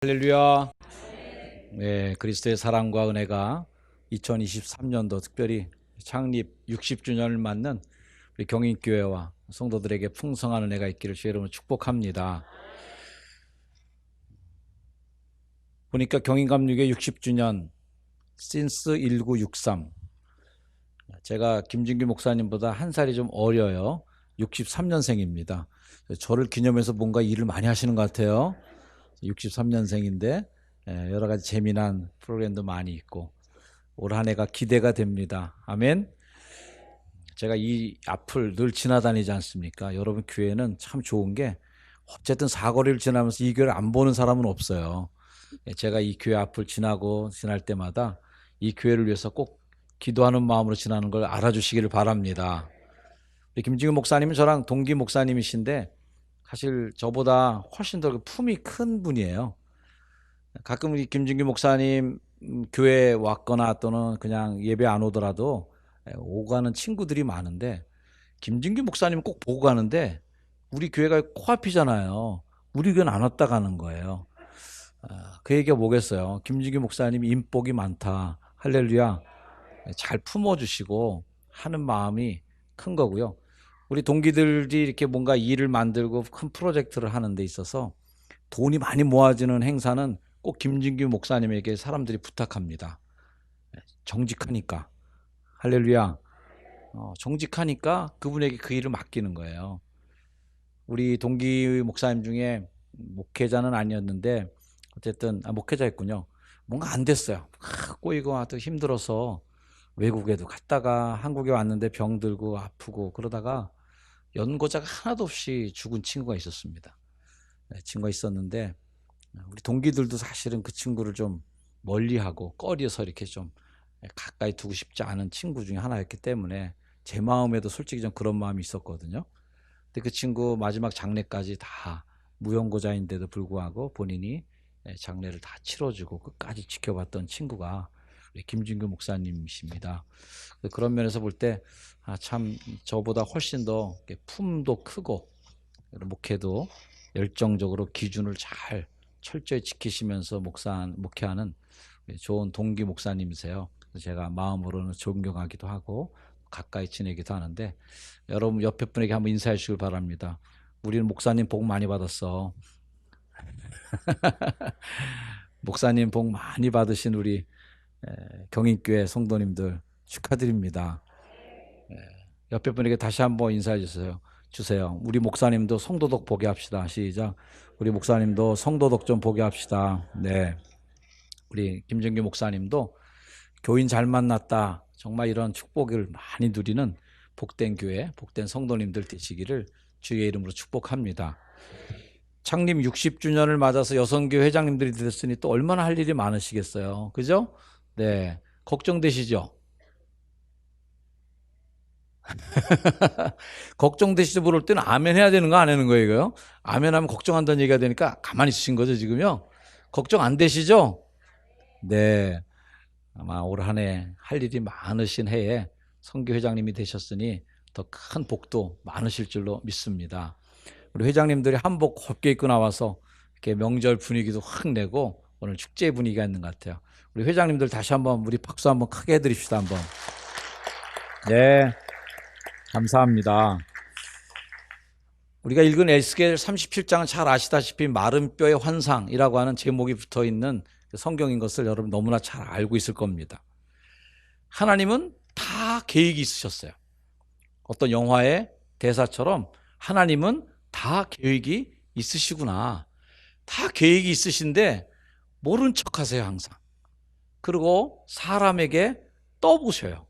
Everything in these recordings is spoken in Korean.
할렐루야. 네, 그리스도의 사랑과 은혜가 2023년도 특별히 창립 60주년을 맞는 우리 경인교회와 성도들에게 풍성한 은혜가 있기를 주의 이름으로 축복합니다. 보니까 경인감리교 60주년 since 1963. 제가 김진규 목사님보다 한 살이 좀 어려요. 63년생입니다. 저를 기념해서 뭔가 일을 많이 하시는 것 같아요. 63년생인데 여러 가지 재미난 프로그램도 많이 있고 올 한 해가 기대가 됩니다. 아멘. 제가 이 앞을 늘 지나다니지 않습니까? 여러분 교회는 참 좋은 게 어쨌든 사거리를 지나면서 이 교회를 안 보는 사람은 없어요. 제가 이 교회 앞을 지날 때마다 이 교회를 위해서 꼭 기도하는 마음으로 지나는 걸 알아주시기를 바랍니다. 김진규 목사님은 저랑 동기 목사님이신데 사실 저보다 훨씬 더 품이 큰 분이에요. 가끔 우리 김진규 목사님 교회 왔거나 또는 그냥 예배 안 오더라도 오가는 친구들이 많은데 김진규 목사님 꼭 보고 가는데 우리 교회가 코앞이잖아요. 우리 교회는 안 왔다 가는 거예요. 그 얘기가 뭐겠어요. 김진규 목사님이 인복이 많다. 할렐루야. 잘 품어주시고 하는 마음이 큰 거고요. 우리 동기들이 이렇게 뭔가 일을 만들고 큰 프로젝트를 하는 데 있어서 돈이 많이 모아지는 행사는 꼭 김진규 목사님에게 사람들이 부탁합니다. 정직하니까. 할렐루야. 정직하니까 그분에게 그 일을 맡기는 거예요. 우리 동기 목사님 중에 목회자는 아니었는데 어쨌든 목회자였군요. 뭔가 안 됐어요. 꼬이고 아주 힘들어서 외국에도 갔다가 한국에 왔는데 병들고 아프고 그러다가 연고자가 하나도 없이 죽은 친구가 있었습니다. 친구가 있었는데 우리 동기들도 사실은 그 친구를 좀 멀리하고 꺼려서 이렇게 좀 가까이 두고 싶지 않은 친구 중에 하나였기 때문에 제 마음에도 솔직히 좀 그런 마음이 있었거든요. 근데 그 친구 마지막 장례까지 다 무연고자인데도 불구하고 본인이 장례를 다 치러주고 끝까지 지켜봤던 친구가 우리 김진규 목사님이십니다. 그런 면에서 볼 때 참 저보다 훨씬 더 품도 크고 목회도 열정적으로 기준을 잘 철저히 지키시면서 목회하는 좋은 동기 목사님이세요. 제가 마음으로는 존경하기도 하고 가까이 지내기도 하는데 여러분 옆에 분에게 한번 인사해 주시길 바랍니다. 우리는 목사님 복 많이 받았어. 목사님 복 많이 받으신 우리 경인교회 성도님들 축하드립니다. 옆에 분에게 다시 한번 인사해 주세요. 우리 목사님도 성도덕 보게 합시다. 시작. 우리 목사님도 성도덕 좀 보게 합시다. 네. 우리 김정규 목사님도 교인 잘 만났다. 정말 이런 축복을 많이 누리는 복된 교회, 복된 성도님들 되시기를 주의 이름으로 축복합니다. 창립 60주년을 맞아서 여성교회 회장님들이 됐으니 또 얼마나 할 일이 많으시겠어요. 그죠? 네. 걱정되시죠? 걱정되시죠? 물을 때는 아멘 해야 되는 거 안 하는 거예요, 이거요? 아멘 하면 걱정한다는 얘기가 되니까 가만히 있으신 거죠, 지금요? 걱정 안 되시죠? 네. 아마 올 한 해 할 일이 많으신 해에 선교 회장님이 되셨으니 더 큰 복도 많으실 줄로 믿습니다. 우리 회장님들이 한복 곱게 입고 나와서 이렇게 명절 분위기도 확 내고 오늘 축제 분위기가 있는 것 같아요. 우리 회장님들 다시 한번 우리 박수 한번 크게 해드립시다, 한번. 네. 감사합니다. 우리가 읽은 에스겔 37장은 잘 아시다시피 마른 뼈의 환상이라고 하는 제목이 붙어있는 성경인 것을 여러분 너무나 잘 알고 있을 겁니다. 하나님은 다 계획이 있으셨어요. 어떤 영화의 대사처럼 하나님은 다 계획이 있으시구나. 다 계획이 있으신데 모른 척하세요, 항상. 그리고 사람에게 떠보셔요.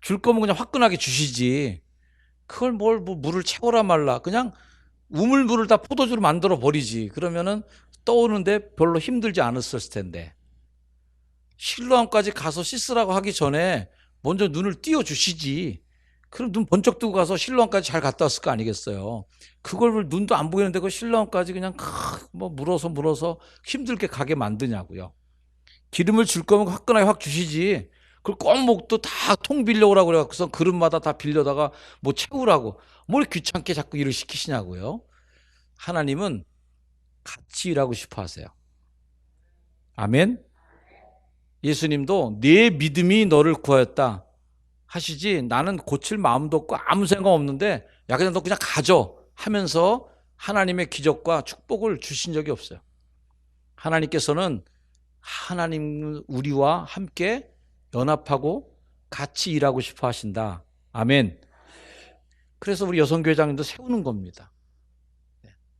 줄 거면 그냥 화끈하게 주시지. 그걸 뭐 물을 채워라 말라. 그냥 우물물을 다 포도주로 만들어 버리지. 그러면은 떠오는데 별로 힘들지 않았을 텐데. 실로암까지 가서 씻으라고 하기 전에 먼저 눈을 띄워 주시지. 그럼 눈 번쩍 뜨고 가서 실로암까지 잘 갔다 왔을 거 아니겠어요. 그걸 눈도 안 보이는데 그 실로암까지 그냥 물어서 힘들게 가게 만드냐고요. 기름을 줄 거면 화끈하게 확 주시지. 그걸 꼭 목도 다 통 빌려오라고 그래서 그릇마다 다 빌려다가 뭐 채우라고 뭘 귀찮게 자꾸 일을 시키시냐고요. 하나님은 같이 일하고 싶어 하세요. 아멘. 예수님도 내 믿음이 너를 구하였다 하시지, 나는 고칠 마음도 없고 아무 생각 없는데 야 그냥 너 그냥 가져 하면서 하나님의 기적과 축복을 주신 적이 없어요. 하나님께서는 하나님 우리와 함께 연합하고 같이 일하고 싶어 하신다. 아멘. 그래서 우리 여성교회장님도 세우는 겁니다.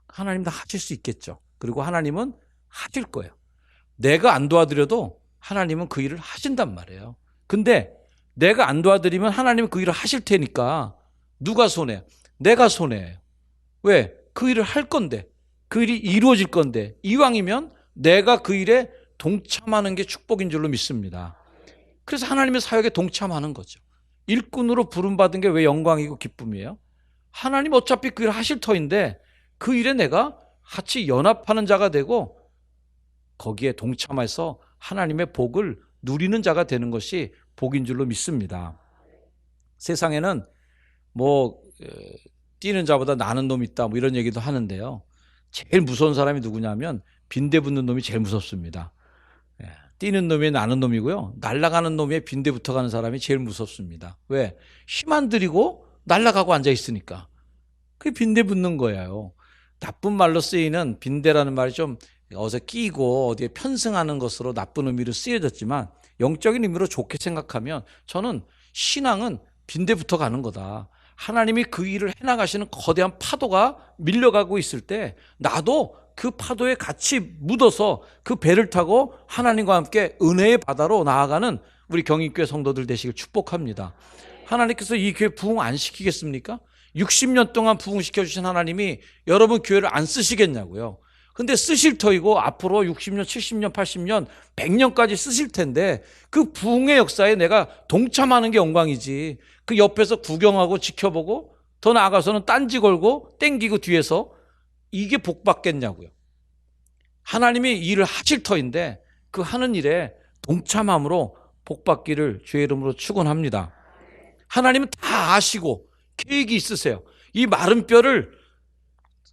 하나님도 하실 수 있겠죠. 그리고 하나님은 하실 거예요. 내가 안 도와드려도 하나님은 그 일을 하신단 말이에요. 근데 내가 안 도와드리면 하나님은 그 일을 하실 테니까 누가 손해요? 내가 손해예요. 왜? 그 일을 할 건데, 그 일이 이루어질 건데, 이왕이면 내가 그 일에 동참하는 게 축복인 줄로 믿습니다. 그래서 하나님의 사역에 동참하는 거죠. 일꾼으로 부름받은 게 왜 영광이고 기쁨이에요? 하나님 어차피 그 일을 하실 터인데 그 일에 내가 같이 연합하는 자가 되고 거기에 동참해서 하나님의 복을 누리는 자가 되는 것이 복인 줄로 믿습니다. 세상에는 뭐 뛰는 자보다 나는 놈이 있다 뭐 이런 얘기도 하는데요. 제일 무서운 사람이 누구냐면 빈대 붙는 놈이 제일 무섭습니다. 뛰는 놈이 나는 놈이고요. 날아가는 놈에 빈대 붙어가는 사람이 제일 무섭습니다. 왜? 힘 안 들이고 날아가고 앉아 있으니까. 그게 빈대 붙는 거예요. 나쁜 말로 쓰이는 빈대라는 말이 좀 어디서 끼고 어디에 편승하는 것으로 나쁜 의미로 쓰여졌지만 영적인 의미로 좋게 생각하면 저는 신앙은 빈대 붙어가는 거다. 하나님이 그 일을 해나가시는 거대한 파도가 밀려가고 있을 때 나도 그 파도에 같이 묻어서 그 배를 타고 하나님과 함께 은혜의 바다로 나아가는 우리 경인교회 성도들 되시길 축복합니다. 하나님께서 이 교회 부흥 안 시키겠습니까? 60년 동안 부흥시켜 주신 하나님이 여러분 교회를 안 쓰시겠냐고요. 근데 쓰실 터이고 앞으로 60년, 70년, 80년, 100년까지 쓰실 텐데 그 부흥의 역사에 내가 동참하는 게 영광이지. 그 옆에서 구경하고 지켜보고 더 나아가서는 딴지 걸고 땡기고 뒤에서 이게 복 받겠냐고요. 하나님이 일을 하실 터인데 그 하는 일에 동참함으로 복 받기를 주의 이름으로 축원합니다. 하나님은 다 아시고 계획이 있으세요. 이 마른 뼈를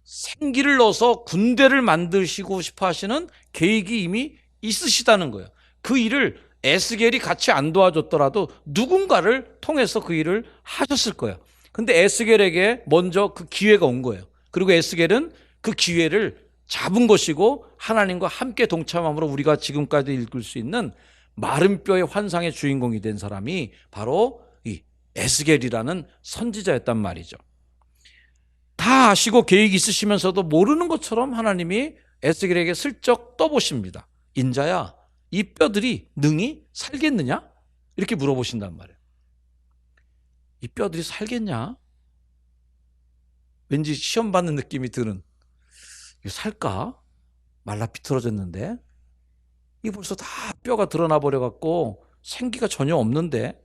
생기를 넣어서 군대를 만드시고 싶어 하시는 계획이 이미 있으시다는 거예요. 그 일을 에스겔이 같이 안 도와줬더라도 누군가를 통해서 그 일을 하셨을 거예요. 근데 에스겔에게 먼저 그 기회가 온 거예요. 그리고 에스겔은 그 기회를 잡은 것이고 하나님과 함께 동참함으로 우리가 지금까지 읽을 수 있는 마른 뼈의 환상의 주인공이 된 사람이 바로 이 에스겔이라는 선지자였단 말이죠. 다 아시고 계획이 있으시면서도 모르는 것처럼 하나님이 에스겔에게 슬쩍 떠보십니다. 인자야, 이 뼈들이 능히 살겠느냐? 이렇게 물어보신단 말이에요. 이 뼈들이 살겠냐? 왠지 시험 받는 느낌이 드는, 이거 살까? 말라 비틀어졌는데 이 벌써 다 뼈가 드러나 버려갖고 생기가 전혀 없는데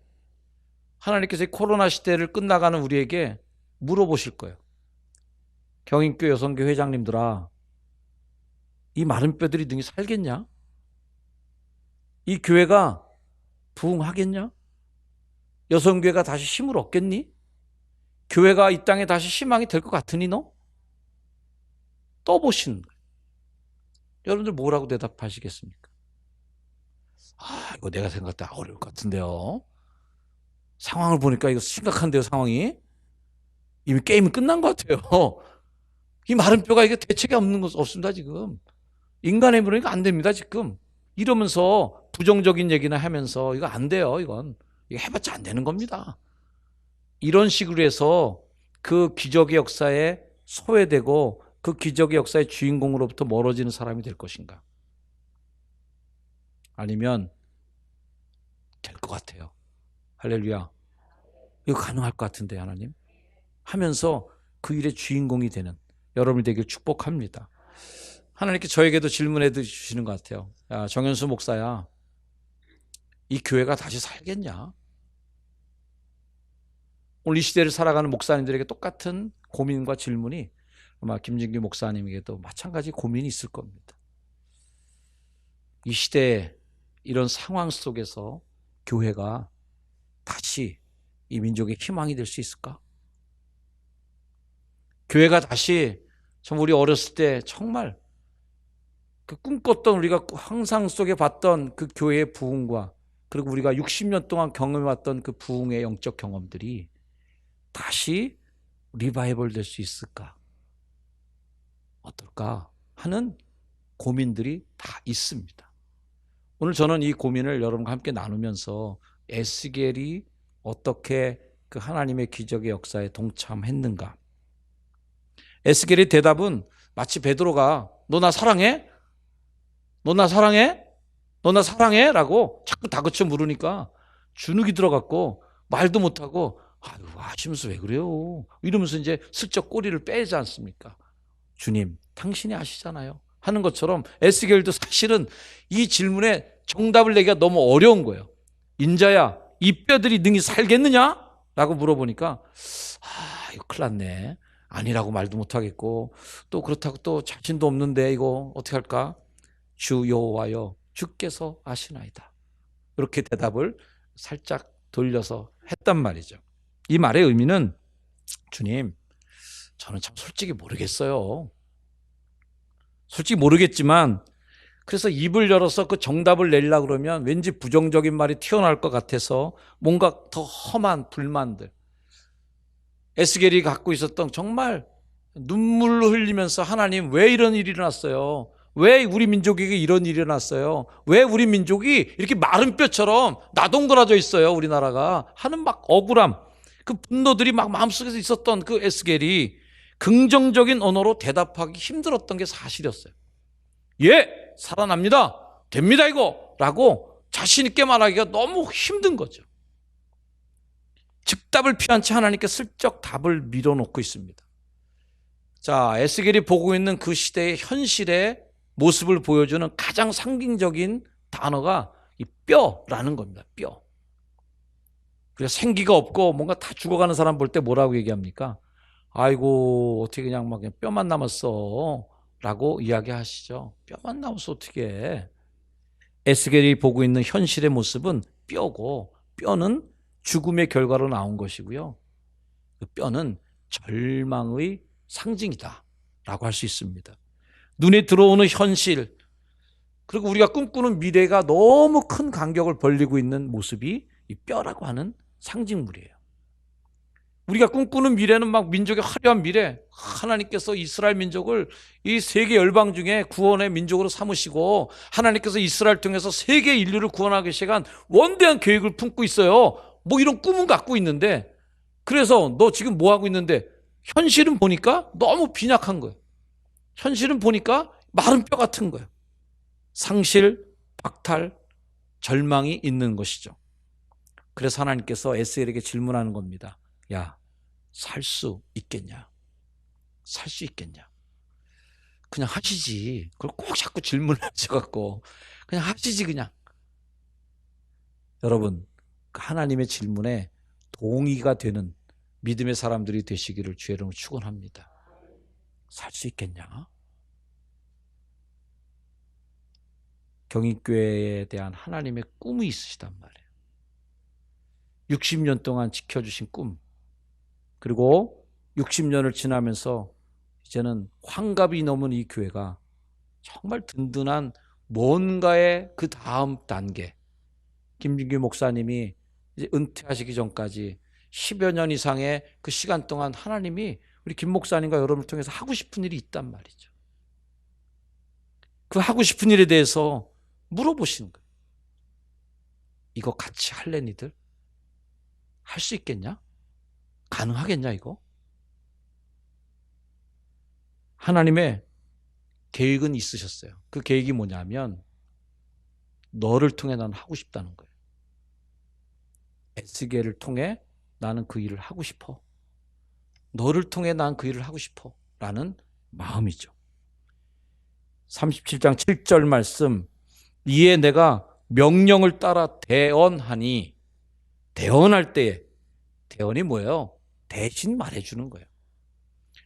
하나님께서 이 코로나 시대를 끝나가는 우리에게 물어보실 거예요. 경인교회 여성교회 회장님들아, 이 마른 뼈들이 능히 살겠냐? 이 교회가 부흥하겠냐? 여성교회가 다시 힘을 얻겠니? 교회가 이 땅에 다시 희망이 될 것 같으니 너? 떠보시는 거예요. 여러분들 뭐라고 대답하시겠습니까? 이거 내가 생각할 때 어려울 것 같은데요. 상황을 보니까 이거 심각한데요, 상황이. 이미 게임은 끝난 것 같아요. 이 마른 뼈가 이게 대책이 없습니다, 지금. 인간의 힘으로 이거 안 됩니다, 지금. 이러면서 부정적인 얘기나 하면서 이거 안 돼요, 이건. 이거 해봤자 안 되는 겁니다. 이런 식으로 해서 그 기적의 역사에 소외되고 그 기적의 역사의 주인공으로부터 멀어지는 사람이 될 것인가? 아니면 될 것 같아요. 할렐루야. 이거 가능할 것 같은데 하나님? 하면서 그 일의 주인공이 되는 여러분이 되길 축복합니다. 하나님께 저에게도 질문해 주시는 것 같아요. 야, 정현수 목사야, 이 교회가 다시 살겠냐? 오늘 이 시대를 살아가는 목사님들에게 똑같은 고민과 질문이 아마 김진규 목사님에게도 마찬가지 고민이 있을 겁니다. 이 시대에 이런 상황 속에서 교회가 다시 이 민족의 희망이 될 수 있을까? 교회가 다시, 우리 어렸을 때 정말 그 꿈꿨던 우리가 환상 속에 봤던 그 교회의 부흥과 그리고 우리가 60년 동안 경험해왔던 그 부흥의 영적 경험들이 다시 리바이벌 될 수 있을까? 어떨까? 하는 고민들이 다 있습니다. 오늘 저는 이 고민을 여러분과 함께 나누면서 에스겔이 어떻게 그 하나님의 기적의 역사에 동참했는가? 에스겔의 대답은 마치 베드로가 너 나 사랑해? 너 나 사랑해? 너 나 사랑해? 라고 자꾸 다그쳐 물으니까 주눅이 들어갔고 말도 못하고 아유 하시면서 왜 그래요? 이러면서 이제 슬쩍 꼬리를 빼지 않습니까? 주님 당신이 아시잖아요 하는 것처럼 에스겔도 사실은 이 질문에 정답을 내기가 너무 어려운 거예요. 인자야 이 뼈들이 능히 살겠느냐? 라고 물어보니까 이거 큰일 났네. 아니라고 말도 못하겠고 또 그렇다고 또 자신도 없는데 이거 어떻게 할까? 주 여호와여 주께서 아시나이다. 이렇게 대답을 살짝 돌려서 했단 말이죠. 이 말의 의미는 주님 저는 참 솔직히 모르겠어요. 솔직히 모르겠지만 그래서 입을 열어서 그 정답을 내려고 그러면 왠지 부정적인 말이 튀어나올 것 같아서 뭔가 더 험한 불만들, 에스겔이 갖고 있었던 정말 눈물로 흘리면서 하나님 왜 이런 일이 일어났어요? 왜 우리 민족에게 이런 일이 일어났어요? 왜 우리 민족이 이렇게 마른 뼈처럼 나동거라져 있어요? 우리나라가 하는 막 억울함, 그 분노들이 막 마음속에서 있었던 그 에스겔이 긍정적인 언어로 대답하기 힘들었던 게 사실이었어요. 예, 살아납니다. 됩니다 이거 라고 자신 있게 말하기가 너무 힘든 거죠. 즉답을 피한 채 하나님께 슬쩍 답을 밀어놓고 있습니다. 자, 에스겔이 보고 있는 그 시대의 현실의 모습을 보여주는 가장 상징적인 단어가 이 뼈라는 겁니다. 뼈. 그래서 생기가 없고 뭔가 다 죽어가는 사람 볼 때 뭐라고 얘기합니까? 아이고 어떻게 그냥 막 그냥 뼈만 남았어 라고 이야기하시죠. 뼈만 남았어 어떻게 해. 에스겔이 보고 있는 현실의 모습은 뼈고 뼈는 죽음의 결과로 나온 것이고요. 그 뼈는 절망의 상징이다 라고 할 수 있습니다. 눈에 들어오는 현실 그리고 우리가 꿈꾸는 미래가 너무 큰 간격을 벌리고 있는 모습이 이 뼈라고 하는 상징물이에요. 우리가 꿈꾸는 미래는 막 민족의 화려한 미래, 하나님께서 이스라엘 민족을 이 세계 열방 중에 구원의 민족으로 삼으시고 하나님께서 이스라엘 통해서 세계 인류를 구원하기 시작한 원대한 계획을 품고 있어요. 뭐 이런 꿈은 갖고 있는데 그래서 너 지금 뭐 하고 있는데 현실은 보니까 너무 빈약한 거예요. 현실은 보니까 마른 뼈 같은 거예요. 상실, 박탈, 절망이 있는 것이죠. 그래서 하나님께서 에스겔에게 질문하는 겁니다. 야, 살 수 있겠냐? 살 수 있겠냐? 그냥 하시지. 그걸 꼭 자꾸 질문을 하셔갖고 그냥 하시지 그냥. 여러분, 하나님의 질문에 동의가 되는 믿음의 사람들이 되시기를 주의 이름으로 축원합니다. 살 수 있겠냐? 경인교회에 대한 하나님의 꿈이 있으시단 말이에요. 60년 동안 지켜주신 꿈, 그리고 60년을 지나면서 이제는 환갑이 넘은 이 교회가 정말 든든한 뭔가의 그 다음 단계, 김진규 목사님이 이제 은퇴하시기 전까지 10여 년 이상의 그 시간 동안 하나님이 우리 김 목사님과 여러분을 통해서 하고 싶은 일이 있단 말이죠. 그 하고 싶은 일에 대해서 물어보시는 거예요. 이거 같이 할래 니들? 할 수 있겠냐? 가능하겠냐 이거? 하나님의 계획은 있으셨어요. 그 계획이 뭐냐면 너를 통해 나는 하고 싶다는 거예요. 에스겔을 통해 나는 그 일을 하고 싶어. 너를 통해 난 그 일을 하고 싶어 라는 마음이죠. 37장 7절 말씀, 이에 내가 명령을 따라 대언하니, 대언할 때에, 대언이 뭐예요? 대신 말해주는 거예요.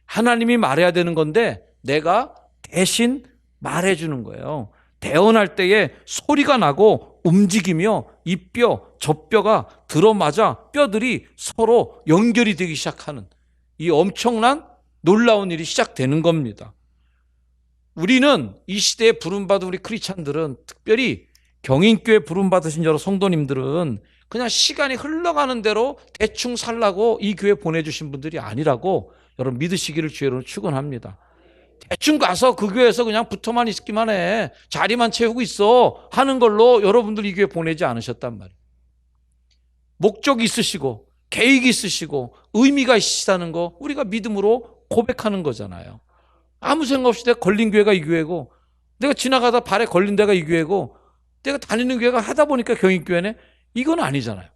하나님이 말해야 되는 건데 내가 대신 말해주는 거예요. 대언할 때에 소리가 나고 움직이며 이 뼈, 저 뼈가 들어맞아 뼈들이 서로 연결이 되기 시작하는 이 엄청난 놀라운 일이 시작되는 겁니다. 우리는 이 시대에 부름받은 우리 크리스찬들은, 특별히 경인교회 부름받으신 여러 성도님들은 그냥 시간이 흘러가는 대로 대충 살라고 이 교회 보내주신 분들이 아니라고 여러분 믿으시기를 주의 축원합니다. 대충 가서 그 교회에서 그냥 붙어만 있기만 해, 자리만 채우고 있어 하는 걸로 여러분들 이 교회 보내지 않으셨단 말이에요. 목적이 있으시고 계획이 있으시고 의미가 있으시다는 거 우리가 믿음으로 고백하는 거잖아요. 아무 생각 없이 내가 걸린 교회가 이 교회고, 내가 지나가다 발에 걸린 데가 이 교회고, 내가 다니는 교회가 하다 보니까 경인교회네, 이건 아니잖아요.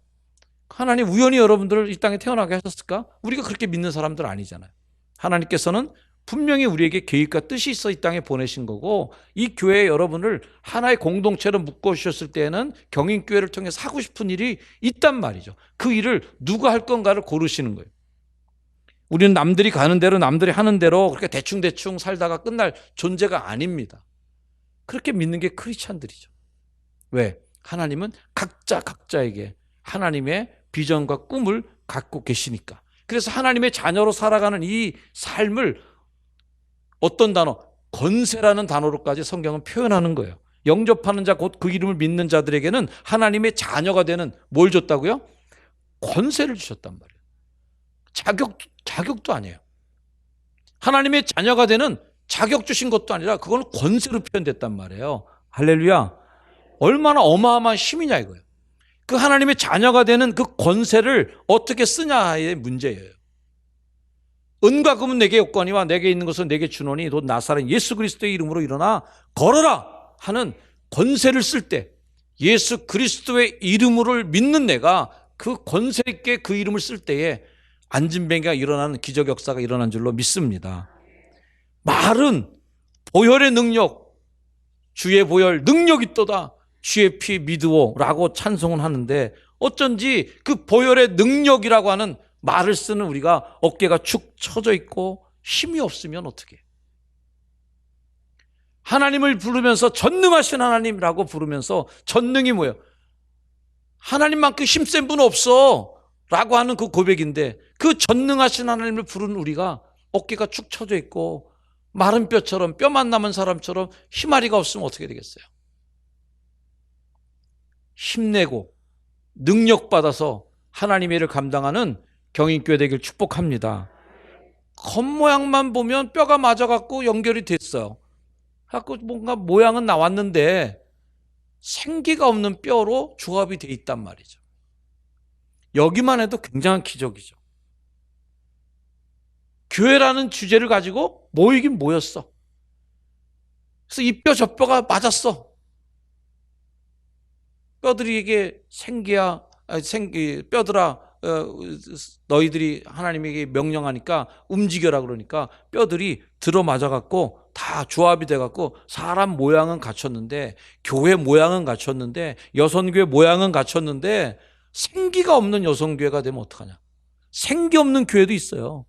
하나님 우연히 여러분들을 이 땅에 태어나게 하셨을까? 우리가 그렇게 믿는 사람들 아니잖아요. 하나님께서는 분명히 우리에게 계획과 뜻이 있어 이 땅에 보내신 거고, 이 교회에 여러분을 하나의 공동체로 묶어주셨을 때에는 경인교회를 통해서 하고 싶은 일이 있단 말이죠. 그 일을 누가 할 건가를 고르시는 거예요. 우리는 남들이 가는 대로 남들이 하는 대로 그렇게 대충대충 살다가 끝날 존재가 아닙니다. 그렇게 믿는 게 크리스찬들이죠. 왜? 하나님은 각자에게 하나님의 비전과 꿈을 갖고 계시니까. 그래서 하나님의 자녀로 살아가는 이 삶을 어떤 단어? 권세라는 단어로까지 성경은 표현하는 거예요. 영접하는 자, 곧 그 이름을 믿는 자들에게는 하나님의 자녀가 되는 뭘 줬다고요? 권세를 주셨단 말이에요. 자격도 아니에요. 하나님의 자녀가 되는 자격 주신 것도 아니라 그건 권세로 표현됐단 말이에요. 할렐루야. 얼마나 어마어마한 힘이냐 이거예요. 그 하나님의 자녀가 되는 그 권세를 어떻게 쓰냐의 문제예요. 은과 금은 내게 없거니와 내게 있는 것은 내게 주노니 곧 나사렛 예수 그리스도의 이름으로 일어나 걸어라 하는 권세를 쓸 때, 예수 그리스도의 이름을 믿는 내가 그 권세 있게 그 이름을 쓸 때에 안진뱅이가 일어나는 기적 역사가 일어난 줄로 믿습니다. 말은 보혈의 능력, 주의 보혈 능력 있도다, 주의 피 믿으오라고 찬송은 하는데, 어쩐지 그 보혈의 능력이라고 하는 말을 쓰는 우리가 어깨가 축 처져 있고 힘이 없으면 어떻게 해요? 하나님을 부르면서 전능하신 하나님이라고 부르면서, 전능이 뭐예요? 하나님만큼 힘센 분 없어 라고 하는 그 고백인데, 그 전능하신 하나님을 부르는 우리가 어깨가 축 처져 있고 마른 뼈처럼, 뼈만 남은 사람처럼 힘아리가 없으면 어떻게 되겠어요? 힘내고 능력받아서 하나님의 일을 감당하는 경인교회 되길 축복합니다. 겉모양만 보면 뼈가 맞아갖고 연결이 됐어요. 갖고 뭔가 모양은 나왔는데 생기가 없는 뼈로 조합이 돼 있단 말이죠. 여기만 해도 굉장한 기적이죠. 교회라는 주제를 가지고 모이긴 모였어. 그래서 이 뼈 저 뼈가 맞았어. 뼈들이 이게 뼈들아, 너희들이 하나님에게 명령하니까 움직여라 그러니까 뼈들이 들어맞아갖고 다 조합이 돼갖고 사람 모양은 갖췄는데, 교회 모양은 갖췄는데, 여성교회 모양은 갖췄는데 생기가 없는 여성교회가 되면 어떡하냐? 생기 없는 교회도 있어요.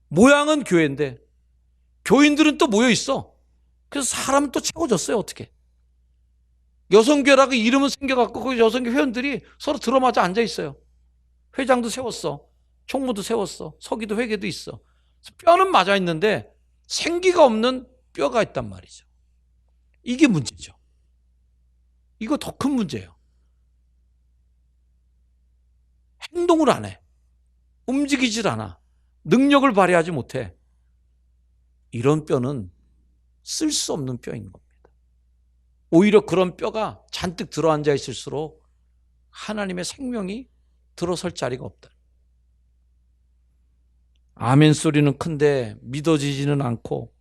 모양은 교회인데 교인들은 또 모여 있어. 그래서 사람은 또 채워졌어요. 어떻게? 여성교회라고 이름은 생겨갖고 그 여성교 회원들이 서로 들어맞아 앉아 있어요. 회장도 세웠어, 총무도 세웠어, 서기도 회계도 있어. 뼈는 맞아 있는데 생기가 없는 뼈가 있단 말이죠. 이게 문제죠. 이거 더 큰 문제예요. 행동을 안 해, 움직이질 않아, 능력을 발휘하지 못해. 이런 뼈는 쓸 수 없는 뼈인 겁니다. 오히려 그런 뼈가 잔뜩 들어앉아 있을수록 하나님의 생명이 들어설 자리가 없다. 아멘 소리는 큰데 믿어지지는 않고,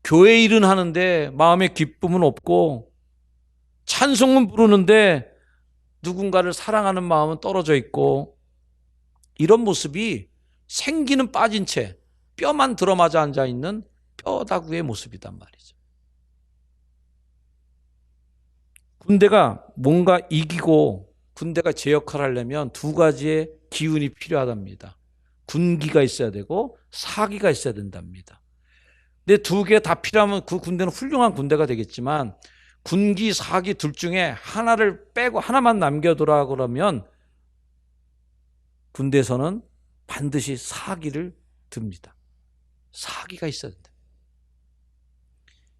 교회 일은 하는데 마음에 기쁨은 없고, 찬송은 부르는데 누군가를 사랑하는 마음은 떨어져 있고, 이런 모습이 생기는 빠진 채 뼈만 들어맞아 앉아 있는 뼈다구의 모습이단 말이죠. 군대가 뭔가 이기고 군대가 제 역할을 하려면 두 가지의 기운이 필요하답니다. 군기가 있어야 되고 사기가 있어야 된답니다. 근데 두 개 다 필요하면 그 군대는 훌륭한 군대가 되겠지만, 군기, 사기 둘 중에 하나를 빼고 하나만 남겨두라 그러면 군대에서는 반드시 사기를 듭니다. 사기가 있어야 된다.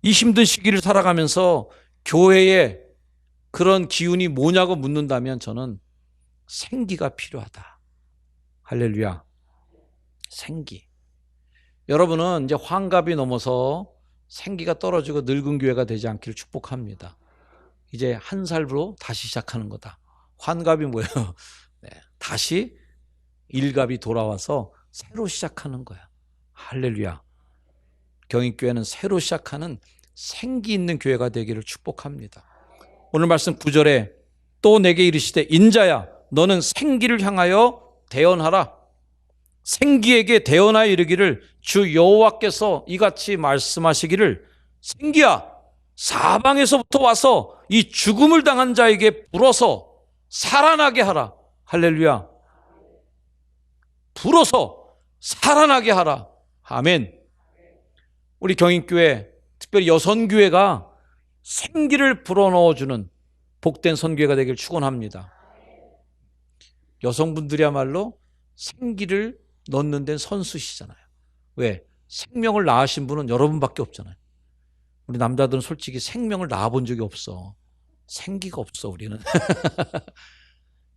이 힘든 시기를 살아가면서 교회의 그런 기운이 뭐냐고 묻는다면 저는 생기가 필요하다. 할렐루야. 생기. 여러분은 이제 환갑이 넘어서 생기가 떨어지고 늙은 교회가 되지 않기를 축복합니다. 이제 한 살로 다시 시작하는 거다. 환갑이 뭐예요? 네, 다시 일갑이 돌아와서 새로 시작하는 거야. 할렐루야. 경인교회는 새로 시작하는 생기 있는 교회가 되기를 축복합니다. 오늘 말씀 9절에 또 내게 이르시되 인자야 너는 생기를 향하여 대언하라. 생기에게 대언하여 이르기를 주 여호와께서 이같이 말씀하시기를 생기야 사방에서부터 와서 이 죽음을 당한 자에게 불어서 살아나게 하라. 할렐루야. 불어서 살아나게 하라. 아멘. 우리 경인교회 특별히 여선교회가 생기를 불어넣어주는 복된 선교회가 되길 축원합니다. 여성분들이야말로 생기를 넣는 데는 선수시잖아요. 왜? 생명을 낳으신 분은 여러분밖에 없잖아요. 우리 남자들은 솔직히 생명을 낳아본 적이 없어. 생기가 없어 우리는.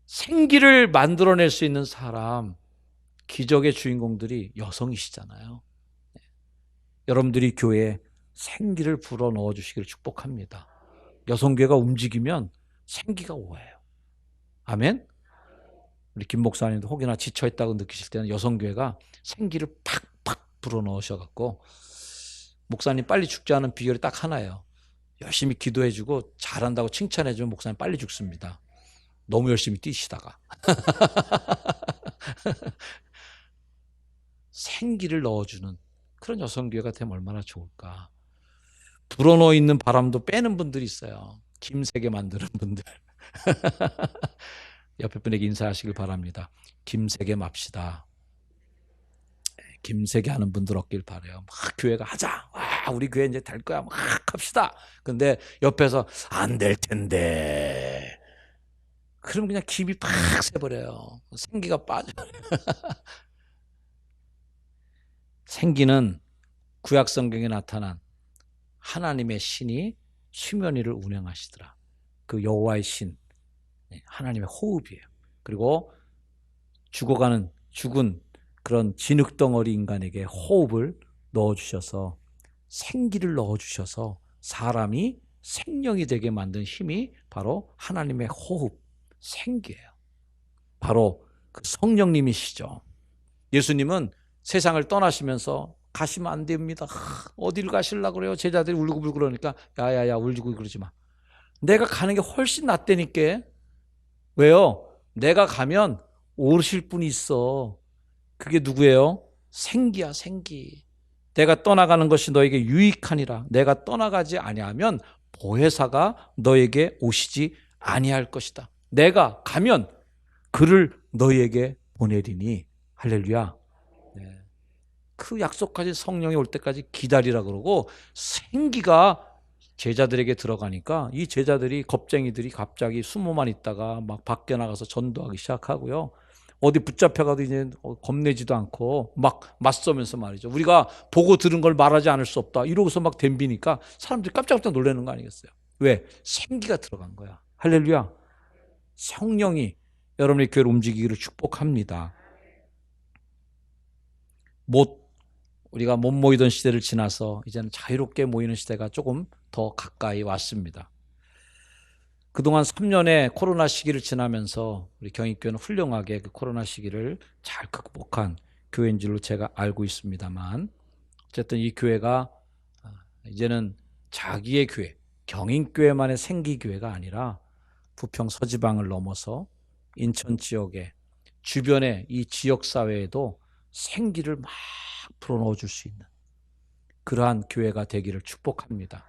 생기를 만들어낼 수 있는 사람, 기적의 주인공들이 여성이시잖아요. 여러분들이 교회에 생기를 불어넣어 주시기를 축복합니다. 여성교회가 움직이면 생기가 오해요. 아멘? 우리 김 목사님도 혹여나 지쳐있다고 느끼실 때는 여성교회가 생기를 팍팍 불어넣으셔갖고 목사님 빨리 죽지 않은 비결이 딱 하나예요. 열심히 기도해주고 잘한다고 칭찬해주면 목사님 빨리 죽습니다. 너무 열심히 뛰시다가. 생기를 넣어주는 그런 여성교회가 되면 얼마나 좋을까. 불어넣어 있는 바람도 빼는 분들이 있어요. 김새게 만드는 분들. 옆에 분에게 인사하시길 바랍니다. 김새게 맙시다. 김새게 하는 분들 없길 바라요. 막 교회가 하자. 와, 우리 교회 이제 될 거야. 막 합시다. 근데 옆에서 안 될 텐데. 그럼 그냥 김이 팍 새버려요. 생기가 빠져. 생기는 구약 성경에 나타난 하나님의 신이 수면 위를 운행하시더라. 그 여호와의 신, 하나님의 호흡이에요. 그리고 죽은 그런 진흙덩어리 인간에게 호흡을 넣어주셔서 생기를 넣어주셔서 사람이 생명이 되게 만든 힘이 바로 하나님의 호흡, 생기예요. 바로 그 성령님이시죠. 예수님은 세상을 떠나시면서 가시면 안 됩니다. 어디를 가시려고 그래요? 제자들이 울고불고 그러니까 야야야 울고 그러지 마. 내가 가는 게 훨씬 낫다니까. 왜요? 내가 가면 오실 분이 있어. 그게 누구예요? 생기야, 생기. 내가 떠나가는 것이 너에게 유익하니라. 내가 떠나가지 아니하면 보혜사가 너에게 오시지 아니할 것이다. 내가 가면 그를 너희에게 보내리니. 할렐루야. 네. 그 약속하신 성령이 올 때까지 기다리라 그러고 생기가 제자들에게 들어가니까 이 제자들이 겁쟁이들이 갑자기 숨어만 있다가 막 밖에 나가서 전도하기 시작하고요. 어디 붙잡혀가도 이제 겁내지도 않고 막 맞서면서 말이죠. 우리가 보고 들은 걸 말하지 않을 수 없다. 이러고서 막 덤비니까 사람들이 깜짝깜짝 놀라는 거 아니겠어요? 왜? 생기가 들어간 거야. 할렐루야. 성령이 여러분의 교회를 움직이기를 축복합니다. 우리가 못 모이던 시대를 지나서 이제는 자유롭게 모이는 시대가 조금 더 가까이 왔습니다. 그동안 3년의 코로나 시기를 지나면서 우리 경인교회는 훌륭하게 그 코로나 시기를 잘 극복한 교회인 줄로 제가 알고 있습니다만 어쨌든 이 교회가 이제는 자기의 교회, 경인교회만의 생기교회가 아니라 부평 서지방을 넘어서 인천 지역에 주변의 이 지역사회에도 생기를 막 불어넣어 줄 수 있는 그러한 교회가 되기를 축복합니다.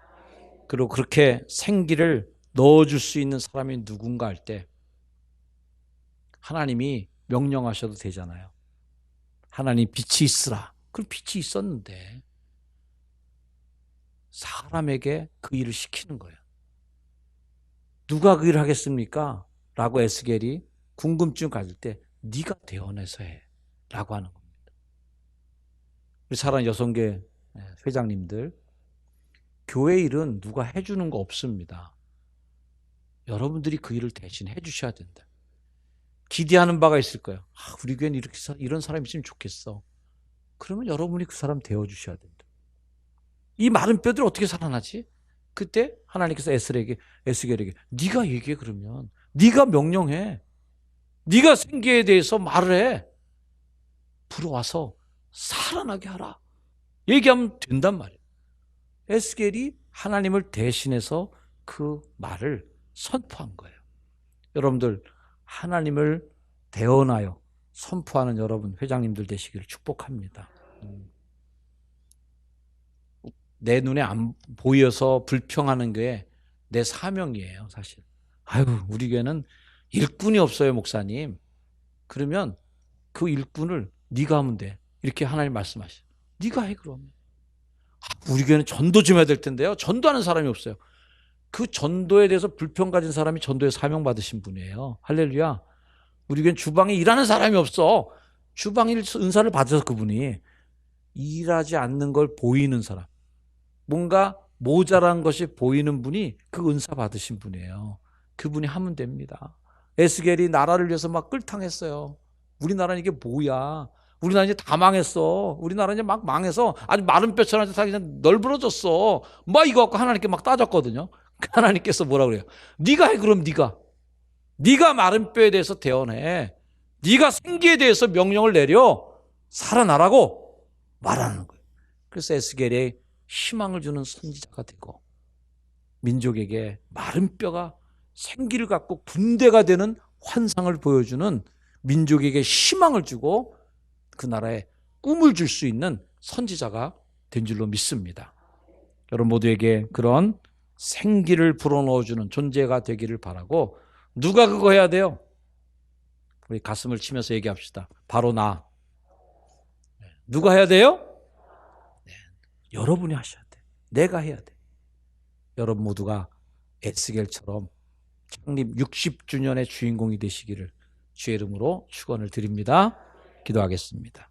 그리고 그렇게 생기를 넣어줄 수 있는 사람이 누군가 할 때 하나님이 명령하셔도 되잖아요. 하나님 빛이 있으라. 그럼 빛이 있었는데 사람에게 그 일을 시키는 거예요. 누가 그 일을 하겠습니까? 라고 에스겔이 궁금증 가질 때 네가 대언해서 해 라고 하는 겁니다. 우리 사랑하는 여성계 회장님들, 교회 일은 누가 해주는 거 없습니다. 여러분들이 그 일을 대신 해주셔야 된다. 기대하는 바가 있을 거예요. 우리 교회는 이런 사람이 있으면 좋겠어. 그러면 여러분이 그 사람 되어주셔야 된다. 이 마른 뼈들 어떻게 살아나지? 그때 하나님께서 에스겔에게 네가 얘기해. 그러면 네가 명령해. 네가 생기에 대해서 말을 해. 불어와서 살아나게 하라. 얘기하면 된단 말이에요. 에스겔이 하나님을 대신해서 그 말을 선포한 거예요. 여러분들 하나님을 대언하여 선포하는 여러분 회장님들 되시기를 축복합니다. 내 눈에 안 보여서 불평하는 게 내 사명이에요, 사실. 우리 교회는 일꾼이 없어요, 목사님. 그러면 그 일꾼을 네가 하면 돼. 이렇게 하나님 말씀하셔. 네가 해 그러면. 우리 교회는 전도 좀 해야 될 텐데요. 전도하는 사람이 없어요. 그 전도에 대해서 불평 가진 사람이 전도에 사명 받으신 분이에요. 할렐루야. 우리 교회는 주방에 일하는 사람이 없어. 주방 일 은사를 받아서 그분이 일하지 않는 걸 보이는 사람. 뭔가 모자란 것이 보이는 분이 그 은사 받으신 분이에요. 그분이 하면 됩니다. 에스겔이 나라를 위해서 막 끌탕했어요. 우리나라는 이게 뭐야? 우리나라 이제 다 망했어. 우리나라 이제 막 망해서 아주 마른 뼈처럼 다 그냥 널브러졌어. 막 이거 갖고 하나님께 막 따졌거든요. 하나님께서 뭐라 그래요? 네가 해. 그럼 네가 마른 뼈에 대해서 대언해. 네가 생기에 대해서 명령을 내려 살아나라고 말하는 거예요. 그래서 에스겔이 희망을 주는 선지자가 되고 민족에게 마른 뼈가 생기를 갖고 군대가 되는 환상을 보여주는 민족에게 희망을 주고 그 나라에 꿈을 줄 수 있는 선지자가 된 줄로 믿습니다. 여러분 모두에게 그런 생기를 불어넣어주는 존재가 되기를 바라고, 누가 그거 해야 돼요? 우리 가슴을 치면서 얘기합시다. 바로 나. 누가 해야 돼요? 여러분이 하셔야 돼. 내가 해야 돼. 여러분 모두가 에스겔처럼 창립 60주년의 주인공이 되시기를 주의 이름으로 축원을 드립니다. 기도하겠습니다.